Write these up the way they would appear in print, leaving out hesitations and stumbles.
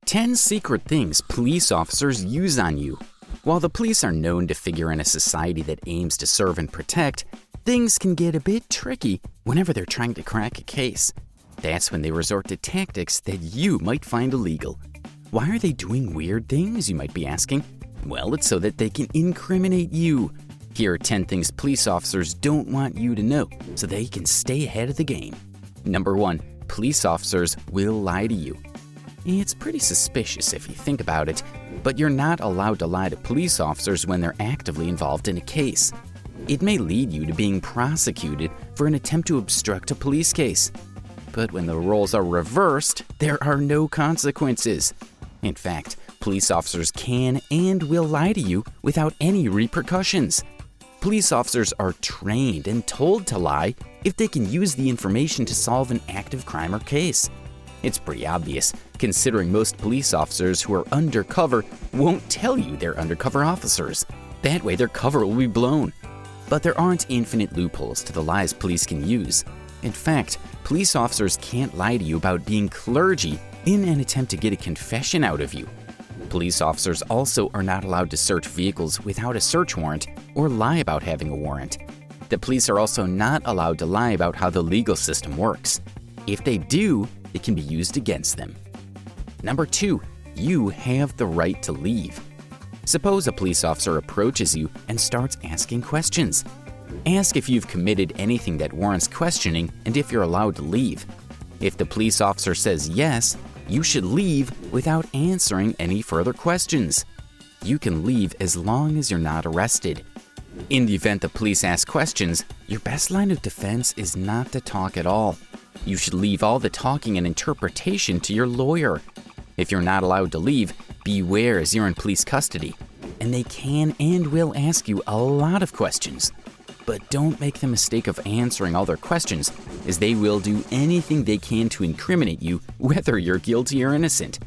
10 secret things police officers use on you. While the police are known to figure in a society that aims to serve and protect, things can get a bit tricky whenever they're trying to crack a case. That's when they resort to tactics that you might find illegal. Why are they doing weird things, you might be asking? Well, it's so that they can incriminate you. Here are 10 things police officers don't want you to know so they can stay ahead of the game. Number 1. Police officers will lie to you. It's pretty suspicious if you think about it, but you're not allowed to lie to police officers when they're actively involved in a case. It may lead you to being prosecuted for an attempt to obstruct a police case. But when the roles are reversed, there are no consequences. In fact, police officers can and will lie to you without any repercussions. Police officers are trained and told to lie if they can use the information to solve an active crime or case. It's pretty obvious, considering most police officers who are undercover won't tell you they're undercover officers. That way their cover will be blown. But there aren't infinite loopholes to the lies police can use. In fact, police officers can't lie to you about being clergy in an attempt to get a confession out of you. Police officers also are not allowed to search vehicles without a search warrant or lie about having a warrant. The police are also not allowed to lie about how the legal system works. If they do, it can be used against them. Number 2, you have the right to leave. Suppose a police officer approaches you and starts asking questions. Ask if you've committed anything that warrants questioning and if you're allowed to leave. If the police officer says yes, you should leave without answering any further questions. You can leave as long as you're not arrested. In the event the police ask questions, your best line of defense is not to talk at all. You should leave all the talking and interpretation to your lawyer. If you're not allowed to leave, beware as you're in police custody, and they can and will ask you a lot of questions. But don't make the mistake of answering all their questions, as they will do anything they can to incriminate you, whether you're guilty or innocent.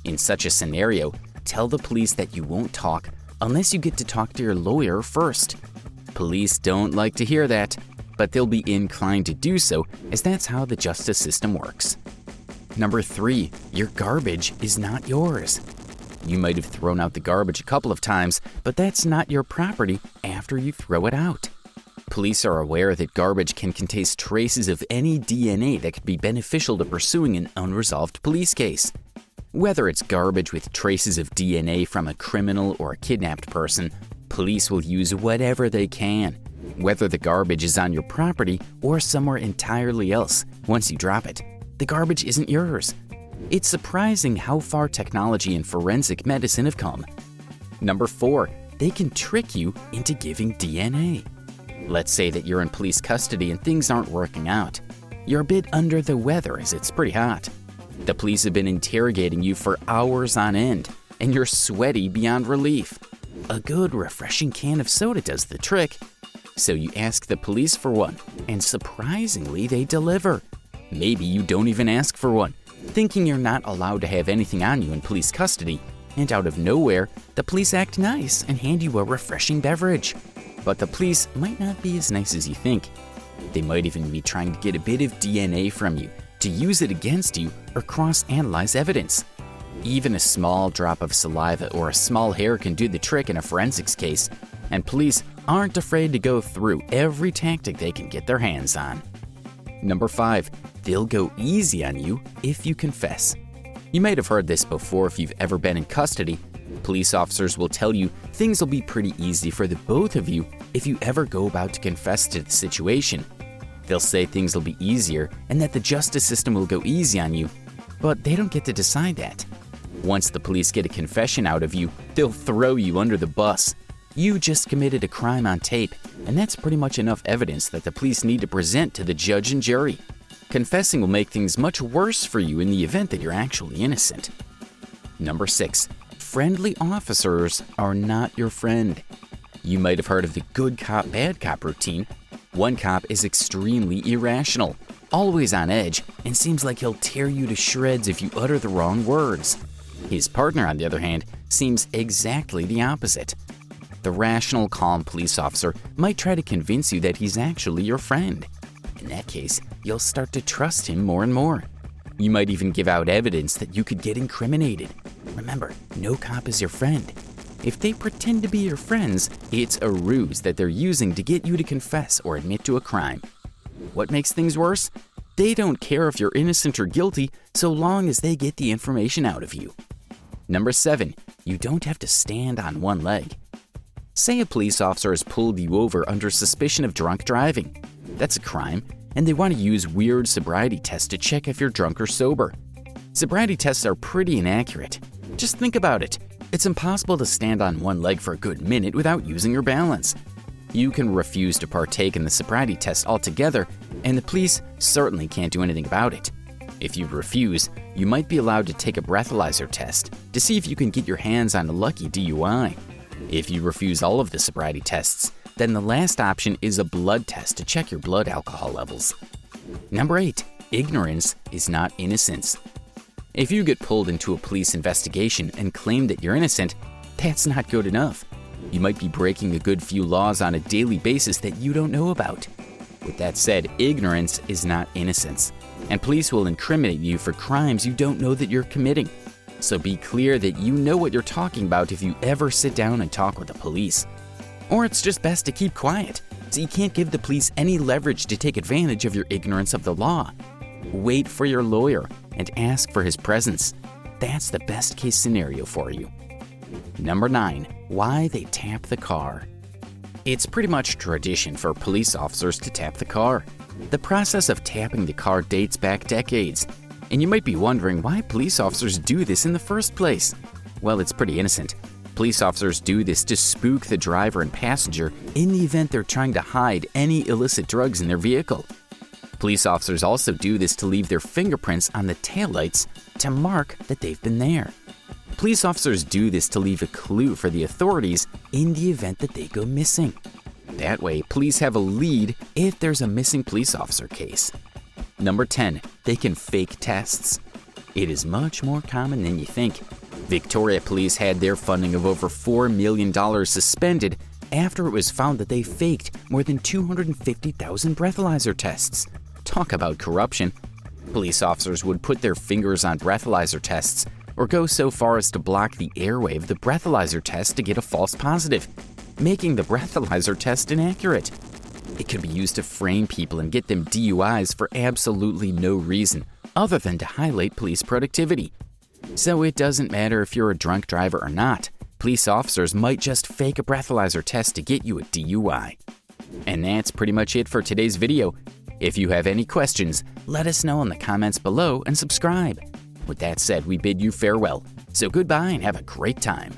In such a scenario, tell the police that you won't talk unless you get to talk to your lawyer first. Police don't like to hear that, but they'll be inclined to do so, as that's how the justice system works. Number 3, your garbage is not yours. You might have thrown out the garbage a couple of times, but that's not your property after you throw it out. Police are aware that garbage can contain traces of any DNA that could be beneficial to pursuing an unresolved police case. Whether it's garbage with traces of DNA from a criminal or a kidnapped person, police will use whatever they can, whether the garbage is on your property or somewhere entirely else. Once you drop it, the garbage isn't yours. It's surprising how far technology and forensic medicine have come. Number 4, they can trick you into giving DNA. Let's say that you're in police custody and things aren't working out. You're a bit under the weather as it's pretty hot. The police have been interrogating you for hours on end, and you're sweaty beyond relief. A good, refreshing can of soda does the trick. So you ask the police for one, and surprisingly, they deliver. Maybe you don't even ask for one, thinking you're not allowed to have anything on you in police custody, and out of nowhere, the police act nice and hand you a refreshing beverage. But the police might not be as nice as you think. They might even be trying to get a bit of DNA from you to use it against you or cross-analyze evidence. Even a small drop of saliva or a small hair can do the trick in a forensics case, and police aren't afraid to go through every tactic they can get their hands on. Number 5, they'll go easy on you if you confess. You might have heard this before if you've ever been in custody. Police officers will tell you things will be pretty easy for the both of you if you ever go about to confess to the situation. They'll say things will be easier and that the justice system will go easy on you, but they don't get to decide that. Once the police get a confession out of you, they'll throw you under the bus. You just committed a crime on tape, and that's pretty much enough evidence that the police need to present to the judge and jury. Confessing will make things much worse for you in the event that you're actually innocent. Number 6, friendly officers are not your friend. You might have heard of the good cop, bad cop routine. One cop is extremely irrational, always on edge, and seems like he'll tear you to shreds if you utter the wrong words. His partner, on the other hand, seems exactly the opposite. The rational, calm police officer might try to convince you that he's actually your friend. In that case, you'll start to trust him more and more. You might even give out evidence that you could get incriminated. Remember, no cop is your friend. If they pretend to be your friends, it's a ruse that they're using to get you to confess or admit to a crime. What makes things worse? They don't care if you're innocent or guilty so long as they get the information out of you. Number 7, you don't have to stand on one leg. Say a police officer has pulled you over under suspicion of drunk driving. That's a crime, and they want to use weird sobriety tests to check if you're drunk or sober. Sobriety tests are pretty inaccurate. Just think about it. It's impossible to stand on one leg for a good minute without using your balance. You can refuse to partake in the sobriety test altogether, and the police certainly can't do anything about it. If you refuse, you might be allowed to take a breathalyzer test to see if you can get your hands on a lucky DUI. If you refuse all of the sobriety tests, then the last option is a blood test to check your blood alcohol levels. Number 8, ignorance is not innocence. If you get pulled into a police investigation and claim that you're innocent, that's not good enough. You might be breaking a good few laws on a daily basis that you don't know about. With that said, ignorance is not innocence, and police will incriminate you for crimes you don't know that you're committing. So be clear that you know what you're talking about if you ever sit down and talk with the police. Or it's just best to keep quiet, so you can't give the police any leverage to take advantage of your ignorance of the law. Wait for your lawyer and ask for his presence. That's the best case scenario for you. Number 9, why they tap the car. It's pretty much tradition for police officers to tap the car. The process of tapping the car dates back decades, and you might be wondering why police officers do this in the first place. Well, it's pretty innocent. Police officers do this to spook the driver and passenger in the event they're trying to hide any illicit drugs in their vehicle. Police officers also do this to leave their fingerprints on the taillights to mark that they've been there. Police officers do this to leave a clue for the authorities in the event that they go missing. That way, police have a lead if there's a missing police officer case. Number 10, they can fake tests. It is much more common than you think. Victoria police had their funding of over $4 million suspended after it was found that they faked more than 250,000 breathalyzer tests. Talk about corruption. Police officers would put their fingers on breathalyzer tests or go so far as to block the airway of the breathalyzer test to get a false positive, making the breathalyzer test inaccurate. It could be used to frame people and get them DUIs for absolutely no reason other than to highlight police productivity. So it doesn't matter if you're a drunk driver or not. Police officers might just fake a breathalyzer test to get you a DUI. And that's pretty much it for today's video. If you have any questions, let us know in the comments below and subscribe. With that said, we bid you farewell. So goodbye and have a great time.